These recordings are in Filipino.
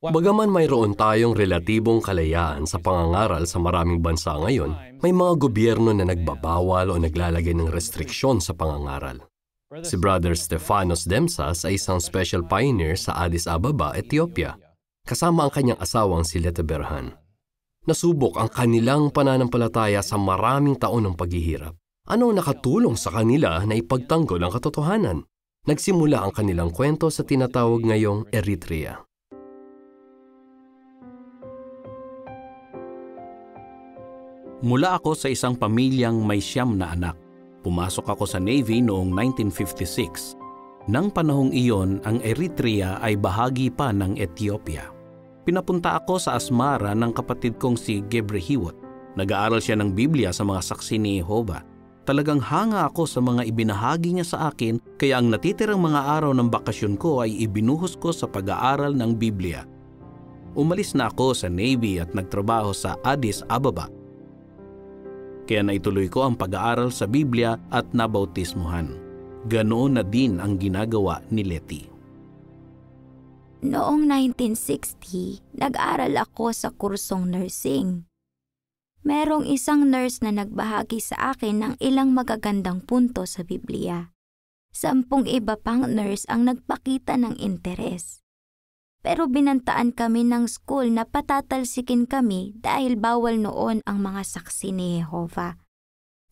Bagaman mayroon tayong relatibong kalayaan sa pangangaral sa maraming bansa ngayon, may mga gobyerno na nagbabawal o naglalagay ng restriksyon sa pangangaral. Si Brother Stefanos Demsas ay isang special pioneer sa Addis Ababa, Ethiopia, kasama ang kanyang asawang si Lete Berhan. Nasubok ang kanilang pananampalataya sa maraming taon ng paghihirap. Ano ang nakatulong sa kanila na ipagtanggol ang katotohanan? Nagsimula ang kanilang kwento sa tinatawag ngayong Eritrea. Mula ako sa isang pamilyang may 9 na anak. Pumasok ako sa Navy noong 1956. Nang panahong iyon, ang Eritrea ay bahagi pa ng Ethiopia. Pinapunta ako sa Asmara ng kapatid kong si Gebrehiwot. Nag-aaral siya ng Biblia sa mga saksi ni Jehovah. Talagang hanga ako sa mga ibinahagi niya sa akin, kaya ang natitirang mga araw ng bakasyon ko ay ibinuhos ko sa pag-aaral ng Biblia. Umalis na ako sa Navy at nagtrabaho sa Addis Ababa. Kaya naituloy ko ang pag-aaral sa Biblia at nabautismuhan. Ganoon na din ang ginagawa ni Letty. Noong 1960, nag-aral ako sa kursong nursing. Merong isang nurse na nagbahagi sa akin ng ilang magagandang punto sa Biblia. 10 iba pang nurse ang nagpakita ng interes. Pero binantaan kami ng school na patatalsikin kami dahil bawal noon ang mga saksi ni Jehovah.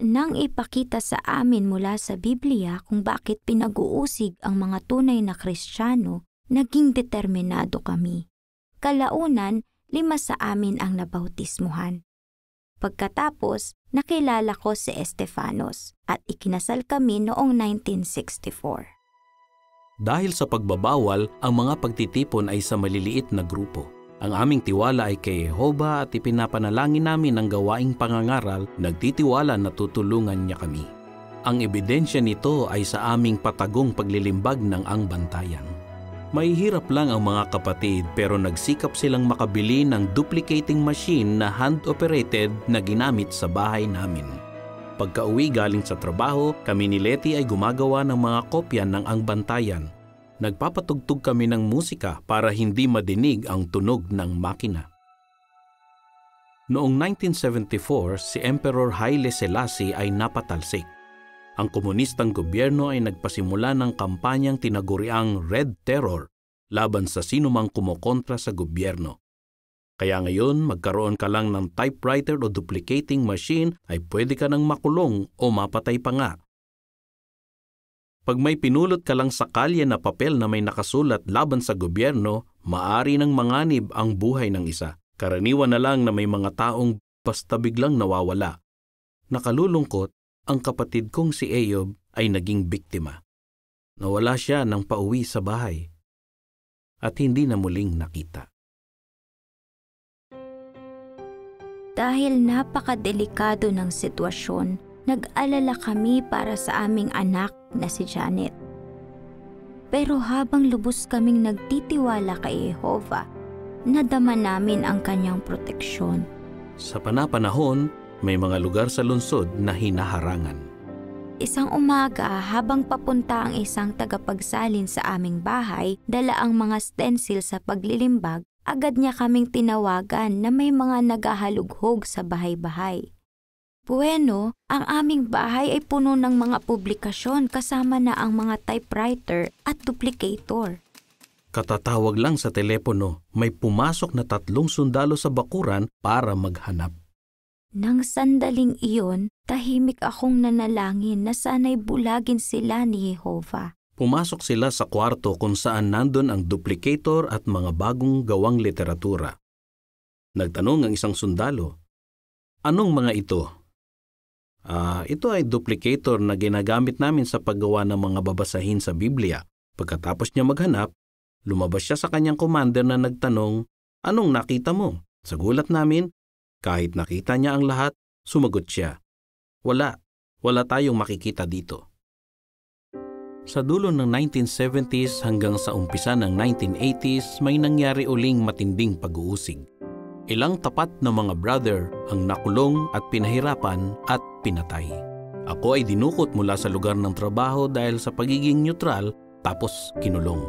Nang ipakita sa amin mula sa Biblia kung bakit pinag-uusig ang mga tunay na Kristiyano, naging determinado kami. Kalaunan, 5 sa amin ang nabautismuhan. Pagkatapos, nakilala ko si Estefanos at ikinasal kami noong 1964. Dahil sa pagbabawal, ang mga pagtitipon ay sa maliliit na grupo. Ang aming tiwala ay kay Jehovah at ipinapanalangin namin ang gawaing pangangaral, nagtitiwala na tutulungan niya kami. Ang ebidensya nito ay sa aming patagong paglilimbag ng ang bantayan. Mahihirap lang ang mga kapatid pero nagsikap silang makabili ng duplicating machine na hand-operated na ginamit sa bahay namin. Pagka-uwi galing sa trabaho, kami ni Letty ay gumagawa ng mga kopya ng ang bantayan. Nagpapatugtog kami ng musika para hindi madinig ang tunog ng makina. Noong 1974, si Emperor Haile Selassie ay napatalsik. Ang komunistang gobyerno ay nagpasimula ng kampanyang tinaguriang Red Terror laban sa sinumang kumokontra sa gobyerno. Kaya ngayon, magkaroon ka lang ng typewriter o duplicating machine ay pwede ka nang makulong o mapatay pa nga. Pag may pinulot ka lang sa kalye na papel na may nakasulat laban sa gobyerno, maaari nang manganib ang buhay ng isa. Karaniwan na lang na may mga taong basta biglang nawawala. Nakalulungkot, ang kapatid kong si Eyob ay naging biktima. Nawala siya nang pauwi sa bahay at hindi na muling nakita. Dahil napakadelikado ng sitwasyon, nag-alala kami para sa aming anak na si Janet. Pero habang lubos kaming nagtitiwala kay Jehovah, nadama namin ang kanyang proteksyon. Sa panapanahon, may mga lugar sa lungsod na hinaharangan. Isang umaga, habang papunta ang isang tagapagsalin sa aming bahay, dala ang mga stencil sa paglilimbag, agad niya kaming tinawagan na may mga naghahalughog sa bahay-bahay. Bueno, ang aming bahay ay puno ng mga publikasyon kasama na ang mga typewriter at duplicator. Katatawag lang sa telepono, may pumasok na 3 sundalo sa bakuran para maghanap. Nang sandaling iyon, tahimik akong nanalangin na sana'y bulagin sila ni Jehovah. Pumasok sila sa kwarto kung saan nandun ang duplicator at mga bagong gawang literatura. Nagtanong ang isang sundalo, "Anong mga ito?" Ito ay duplicator na ginagamit namin sa paggawa ng mga babasahin sa Biblia." Pagkatapos niya maghanap, lumabas siya sa kanyang commander na nagtanong, "Anong nakita mo?" Sa gulat namin, kahit nakita niya ang lahat, sumagot siya, Wala tayong makikita dito." Sa dulo ng 1970s hanggang sa umpisa ng 1980s, may nangyari uling matinding pag-uusig. Ilang tapat na mga brother ang nakulong at pinahirapan at pinatay. Ako ay dinukot mula sa lugar ng trabaho dahil sa pagiging neutral, tapos kinulong.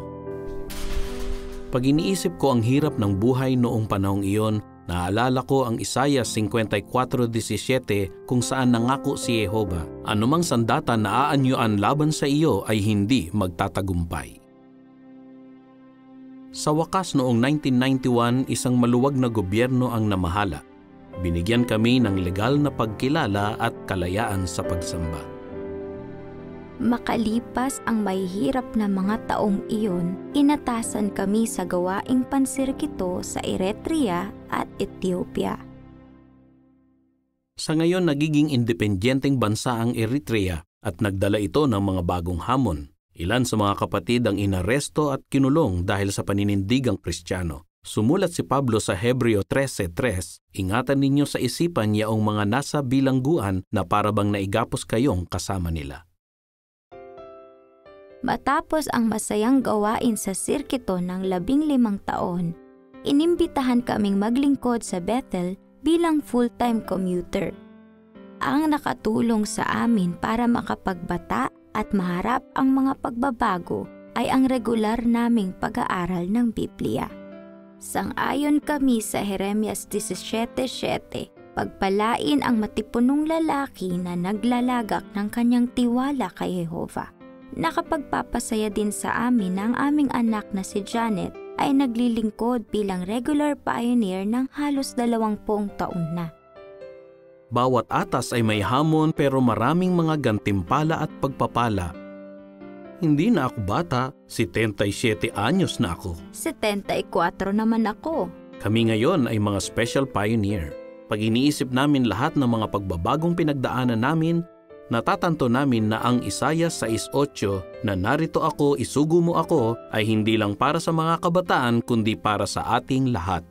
Pag iniisip ko ang hirap ng buhay noong panahong iyon, naalala ko ang Isaiah 54:17 kung saan nangako si Jehova, anumang sandata na aanyuan laban sa iyo ay hindi magtatagumpay. Sa wakas noong 1991, isang maluwag na gobyerno ang namahala. Binigyan kami ng legal na pagkilala at kalayaan sa pagsamba. Makalipas ang mahihirap na mga taong iyon, inatasan kami sa gawaing pansirkito sa Eritrea at Ethiopia. Sa ngayon, nagiging independyenteng bansa ang Eritrea at nagdala ito ng mga bagong hamon. Ilan sa mga kapatid ang inaresto at kinulong dahil sa paninindigang Kristiyano. Sumulat si Pablo sa Hebreo 13:3, ingatan ninyo sa isipan yaong mga nasa bilangguan na parabang naigapos kayong kasama nila. Matapos ang masayang gawain sa sirkito ng 15 taon, inimbitahan kaming maglingkod sa Bethel bilang full-time commuter. Ang nakatulong sa amin para makapagbata at maharap ang mga pagbabago ay ang regular naming pag-aaral ng Biblia. Sang-ayon kami sa Jeremias 17:7, pagpalain ang matipunong lalaki na naglalagak ng kanyang tiwala kay Jehova. Nakapagpapasaya din sa amin na ang aming anak na si Janet ay naglilingkod bilang regular pioneer ng halos 20 taon na. Bawat atas ay may hamon pero maraming mga gantimpala at pagpapala. Hindi na ako bata, 77 anyos na ako. 74 naman ako. Kami ngayon ay mga special pioneer. Pag iniisip namin lahat ng mga pagbabagong pinagdaanan namin, natatanto namin na ang Isaiah 6:8 na narito ako, isugo mo ako, ay hindi lang para sa mga kabataan kundi para sa ating lahat.